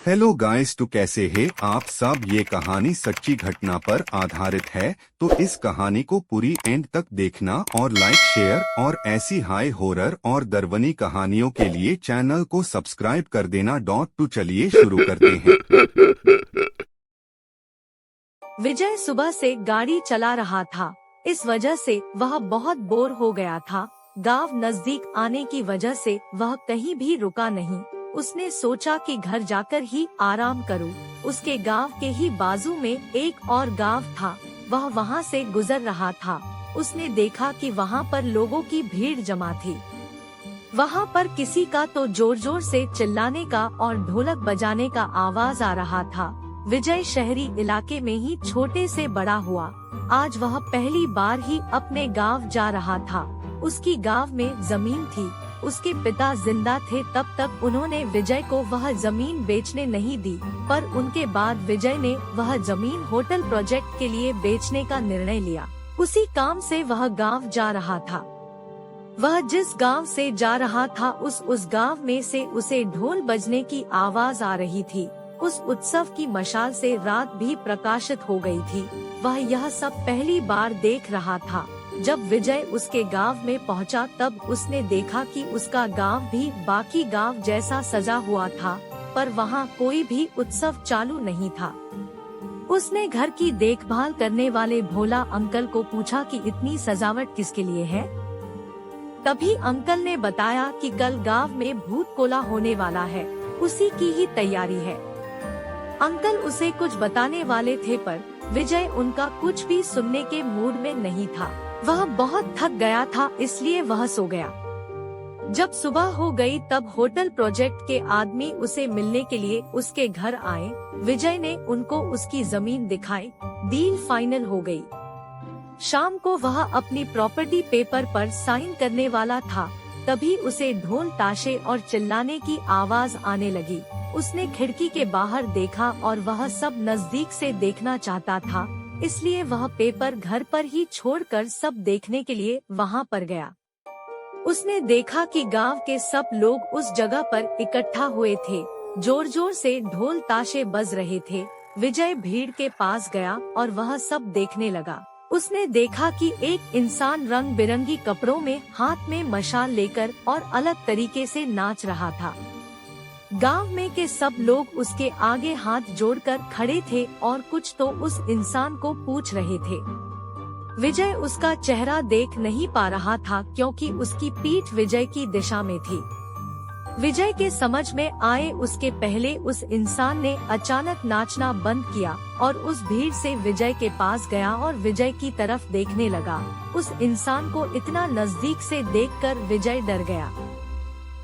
Hello guys, तो कैसे हैं आप सब। ये कहानी सच्ची घटना पर आधारित है, तो इस कहानी को पूरी एंड तक देखना और लाइक शेयर और ऐसी हाई हॉरर और दर्वनी कहानियों के लिए चैनल को सब्सक्राइब कर देना। तो चलिए शुरू करते हैं। विजय सुबह से गाड़ी चला रहा था। इस वजह से वह बहुत बोर हो गया था। गांव नजदीक आने की वजह से वह कहीं भी रुका नहीं। उसने सोचा कि घर जाकर ही आराम करूं। उसके गांव के ही बाजू में एक और गांव था। वह वहां से गुजर रहा था। उसने देखा कि वहां पर लोगों की भीड़ जमा थी। वहां पर किसी का तो जोर जोर से चिल्लाने का और ढोलक बजाने का आवाज आ रहा था। विजय शहरी इलाके में ही छोटे से बड़ा हुआ। आज वह पहली बार ही अपने गांव जा रहा था। उसकी गांव में जमीन थी। उसके पिता जिंदा थे तब तक उन्होंने विजय को वह जमीन बेचने नहीं दी, पर उनके बाद विजय ने वह जमीन होटल प्रोजेक्ट के लिए बेचने का निर्णय लिया। उसी काम से वह गांव जा रहा था। वह जिस गांव से जा रहा था उस गांव में से उसे ढोल बजने की आवाज आ रही थी। उस उत्सव की मशाल से रात भी प्रकाशित हो गई थी। वह यह सब पहली बार देख रहा था। जब विजय उसके गांव में पहुंचा तब उसने देखा कि उसका गांव भी बाकी गांव जैसा सजा हुआ था, पर वहां कोई भी उत्सव चालू नहीं था। उसने घर की देखभाल करने वाले भोला अंकल को पूछा कि इतनी सजावट किसके लिए है। तभी अंकल ने बताया कि कल गांव में भूत कोला होने वाला है, उसी की ही तैयारी है। अंकल उसे कुछ बताने वाले थे, पर विजय उनका कुछ भी सुनने के मूड में नहीं था। वह बहुत थक गया था, इसलिए वह सो गया। जब सुबह हो गई तब होटल प्रोजेक्ट के आदमी उसे मिलने के लिए उसके घर आए। विजय ने उनको उसकी जमीन दिखाई। डील फाइनल हो गई। शाम को वह अपनी प्रॉपर्टी पेपर पर साइन करने वाला था, तभी उसे ढोल ताशे और चिल्लाने की आवाज आने लगी। उसने खिड़की के बाहर देखा और वह सब नजदीक से देखना चाहता था, इसलिए वह पेपर घर पर ही छोड़कर सब देखने के लिए वहां पर गया। उसने देखा कि गांव के सब लोग उस जगह पर इकट्ठा हुए थे। जोर जोर से ढोल ताशे बज रहे थे। विजय भीड़ के पास गया और वह सब देखने लगा। उसने देखा कि एक इंसान रंग बिरंगी कपड़ों में हाथ में मशाल लेकर और अलग तरीके से नाच रहा था। गांव में के सब लोग उसके आगे हाथ जोड़कर खड़े थे और कुछ तो उस इंसान को पूछ रहे थे। विजय उसका चेहरा देख नहीं पा रहा था क्योंकि उसकी पीठ विजय की दिशा में थी। विजय के समझ में आए उसके पहले उस इंसान ने अचानक नाचना बंद किया और उस भीड़ से विजय के पास गया और विजय की तरफ देखने लगा। उस इंसान को इतना नजदीक से देखकर विजय डर गया।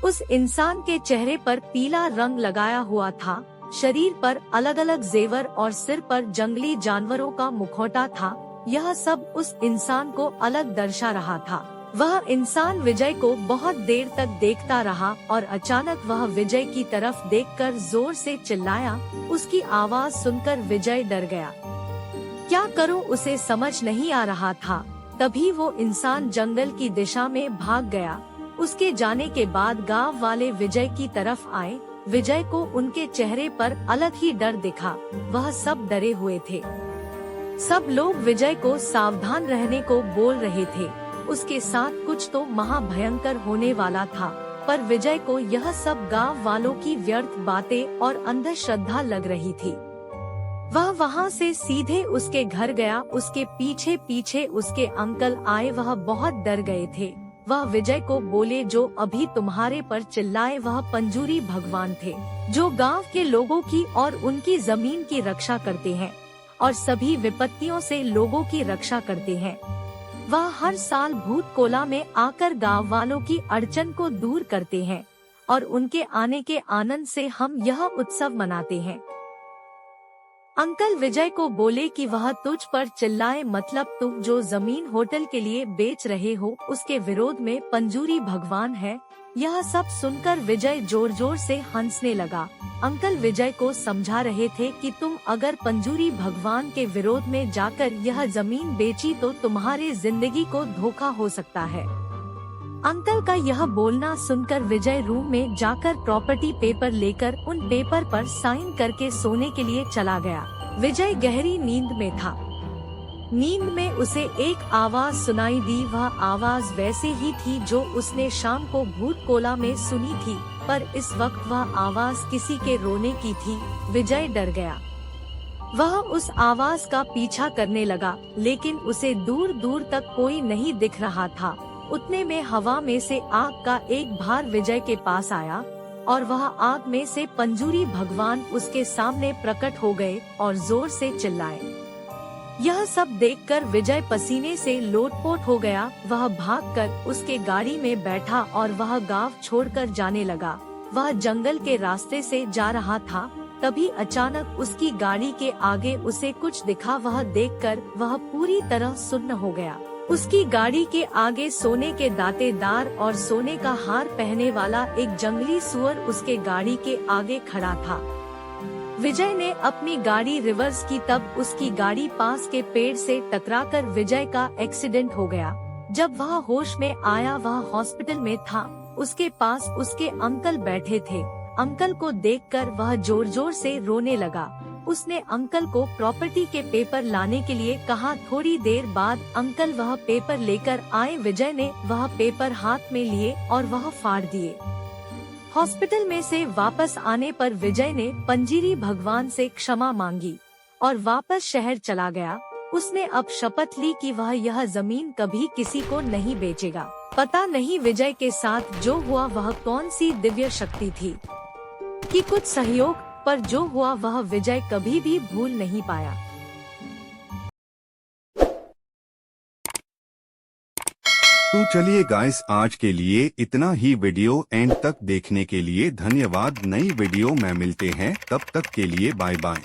उस इंसान के चेहरे पर पीला रंग लगाया हुआ था, शरीर पर अलग अलग जेवर और सिर पर जंगली जानवरों का मुखौटा था। यह सब उस इंसान को अलग दर्शा रहा था। वह इंसान विजय को बहुत देर तक देखता रहा और अचानक वह विजय की तरफ देखकर जोर से चिल्लाया। उसकी आवाज सुनकर विजय डर गया। क्या करूं उसे समझ नहीं आ रहा था। तभी वो इंसान जंगल की दिशा में भाग गया। उसके जाने के बाद गांव वाले विजय की तरफ आए। विजय को उनके चेहरे पर अलग ही डर दिखा। वह सब डरे हुए थे। सब लोग विजय को सावधान रहने को बोल रहे थे। उसके साथ कुछ तो महाभयंकर होने वाला था, पर विजय को यह सब गांव वालों की व्यर्थ बातें और अंधश्रद्धा लग रही थी। वह वहां से सीधे उसके घर गया। उसके पीछे पीछे उसके अंकल आए। वह बहुत डर गए थे। वह विजय को बोले, जो अभी तुम्हारे पर चिल्लाए वह पंजूरी भगवान थे, जो गांव के लोगों की और उनकी जमीन की रक्षा करते हैं और सभी विपत्तियों से लोगों की रक्षा करते हैं। वह हर साल भूत कोला में आकर गांव वालों की अड़चन को दूर करते हैं और उनके आने के आनंद से हम यह उत्सव मनाते हैं। अंकल विजय को बोले कि वह तुझ पर चिल्लाए, मतलब तुम जो जमीन होटल के लिए बेच रहे हो उसके विरोध में पंजूरी भगवान है। यह सब सुनकर विजय जोर जोर से हंसने लगा। अंकल विजय को समझा रहे थे कि तुम अगर पंजूरी भगवान के विरोध में जाकर यह जमीन बेची तो तुम्हारे जिंदगी को धोखा हो सकता है। अंकल का यह बोलना सुनकर विजय रूम में जाकर प्रॉपर्टी पेपर लेकर उन पेपर पर साइन करके सोने के लिए चला गया। विजय गहरी नींद में था। नींद में उसे एक आवाज सुनाई दी। वह आवाज वैसे ही थी जो उसने शाम को भूत कोला में सुनी थी, पर इस वक्त वह आवाज किसी के रोने की थी। विजय डर गया। वह उस आवाज का पीछा करने लगा, लेकिन उसे दूर दूर तक कोई नहीं दिख रहा था। उतने में हवा में से आग का एक भार विजय के पास आया और वह आग में से पंजूरी भगवान उसके सामने प्रकट हो गए और जोर से चिल्लाए। यह सब देखकर विजय पसीने से लोटपोट हो गया। वह भागकर उसके गाड़ी में बैठा और वह गांव छोड़कर जाने लगा। वह जंगल के रास्ते से जा रहा था, तभी अचानक उसकी गाड़ी के आगे उसे कुछ दिखा। वह देखकर वह पूरी तरह सुन्न हो गया। उसकी गाड़ी के आगे सोने के दांतेदार और सोने का हार पहने वाला एक जंगली सुअर उसके गाड़ी के आगे खड़ा था। विजय ने अपनी गाड़ी रिवर्स की, तब उसकी गाड़ी पास के पेड़ से टकराकर विजय का एक्सीडेंट हो गया। जब वह होश में आया, वह हॉस्पिटल में था। उसके पास उसके अंकल बैठे थे। अंकल को देखकर वह जोर जोर से रोने लगा। उसने अंकल को प्रॉपर्टी के पेपर लाने के लिए कहा। थोड़ी देर बाद अंकल वह पेपर लेकर आए। विजय ने वह पेपर हाथ में लिए और वह फाड़ दिए। हॉस्पिटल में से वापस आने पर विजय ने पंजीरी भगवान से क्षमा मांगी और वापस शहर चला गया। उसने अब शपथ ली कि वह यह जमीन कभी किसी को नहीं बेचेगा। पता नहीं विजय के साथ जो हुआ वह कौन सी दिव्य शक्ति थी कि कुछ सहयोग, पर जो हुआ वह विजय कभी भी भूल नहीं पाया। तो चलिए गाइस, आज के लिए इतना ही। वीडियो एंड तक देखने के लिए धन्यवाद। नई वीडियो में मिलते हैं, तब तक के लिए बाय बाय।